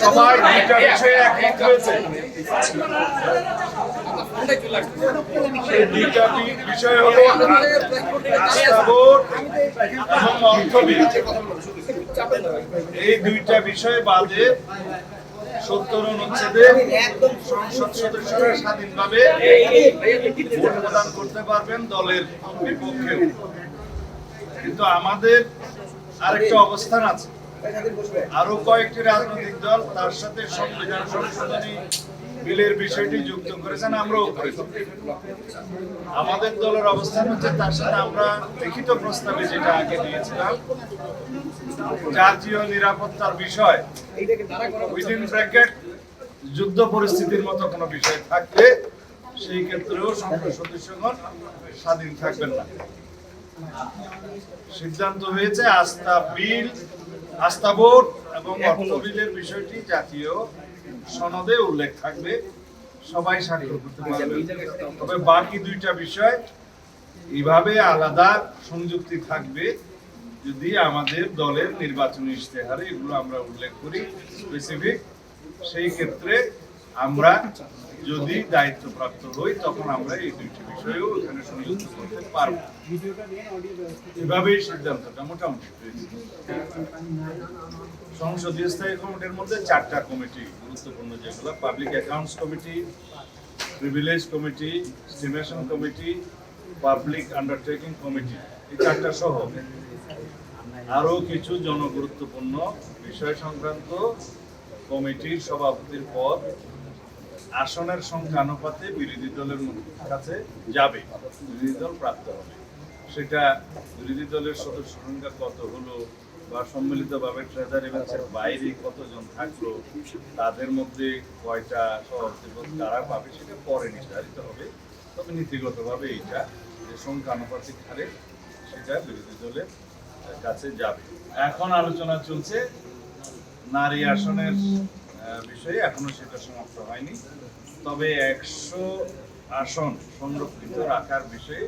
সবাই দুইটা বিষয়ে একমত হয়েছে। সেই দুইটা বিষয় হলো আস্থাবোধ এবং অর্থবিদ। এই দুইটা বিষয় বাদে 70 অনুচ্ছেদে সংসদ সদস্যরা স্বাধীনভাবে ভোট প্রদান করতে পারবেন দলের বিপক্ষেও। কিন্তু আমাদের আরেকটা অবস্থান আছে, আরো কয়েকটি রাজনৈতিক দল তার সাথে সংবিধান সংশোধনী বিলের বিষয়টি যুক্ত করেছেন, আমরাও করেছি। আমাদের দলের অবস্থান হচ্ছে তার সাথে আমরা লিখিত প্রস্তাবে যেটা আগে দিয়েছিলাম, জাতীয় নিরাপত্তার বিষয় উইদিন ব্র্যাকেট যুদ্ধ পরিস্থিতির মতো কোনো বিষয় থাকলে সেই ক্ষেত্রেও সংসদ সদস্যগণ স্বাধীন থাকবেন না। সিদ্ধান্ত হয়েছে আস্থা ভোট এবং অর্থ বিলের বিষয়টি জাতীয় সনদে উল্লেখ থাকবে, সবাই স্বাক্ষর করতে পারবে। তবে বাকি দুইটা বিষয় এইভাবে আলাদা সংযুক্তি থাকবে যদি আমাদের দলের নির্বাচনী ইশতেহারে এগুলো আমরা উল্লেখ করি স্পেসিফিক। সেই ক্ষেত্রে আমরা যদি দায়িত্বপ্রাপ্ত হই তখন আমরা এই দুইটি বিষয়েও এখানে সংযুক্ত করতে পারব। এভাবেই সিদ্ধান্তটা মোটামুটি হয়েছে। সংসদীয় স্থায়ী কমিটির মধ্যে 4টা কমিটি গুরুত্বপূর্ণ, যেগুলো public accounts committee, privilege committee, estimation committee, public undertaking committee, এই 4টা সহ আরো কিছু জনগুরুত্বপূর্ণ বিষয় সংক্রান্ত কমিটির সভাপতির পদ আসনের সংখ্যা অনুপাতে বিরোধী দলের কাছে যাবে, বিরোধী দল প্রাপ্ত হবে। সেটা বিরোধী দলের সদস্য সংখ্যা কত হলো বা সম্মিলিতভাবে ট্রেজারি বেঞ্চের বাইরে কতজন থাকলো, তাদের মধ্যে কয়টা সভাপতি পদ কারা পাবে, সেটা পরে নির্ধারিত হবে। তবে নীতিগতভাবে এইটা যে সংখ্যানুপাতিক হারে সেটা বিরোধী দলের কাছে যাবে। এখন আলোচনা চলছে নারী আসনের বিষয়ে, এখনো সেটা সমাপ্ত হয়নি। তবে 100 আসন সংরক্ষিত রাখার বিষয়ে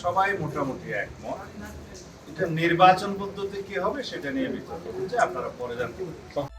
সবাই মোটামুটি একমত। এটা নির্বাচন পদ্ধতি কি হবে সেটা নিয়ে বিতর্ক হচ্ছে, আপনারা পরে জানতে পারবেন।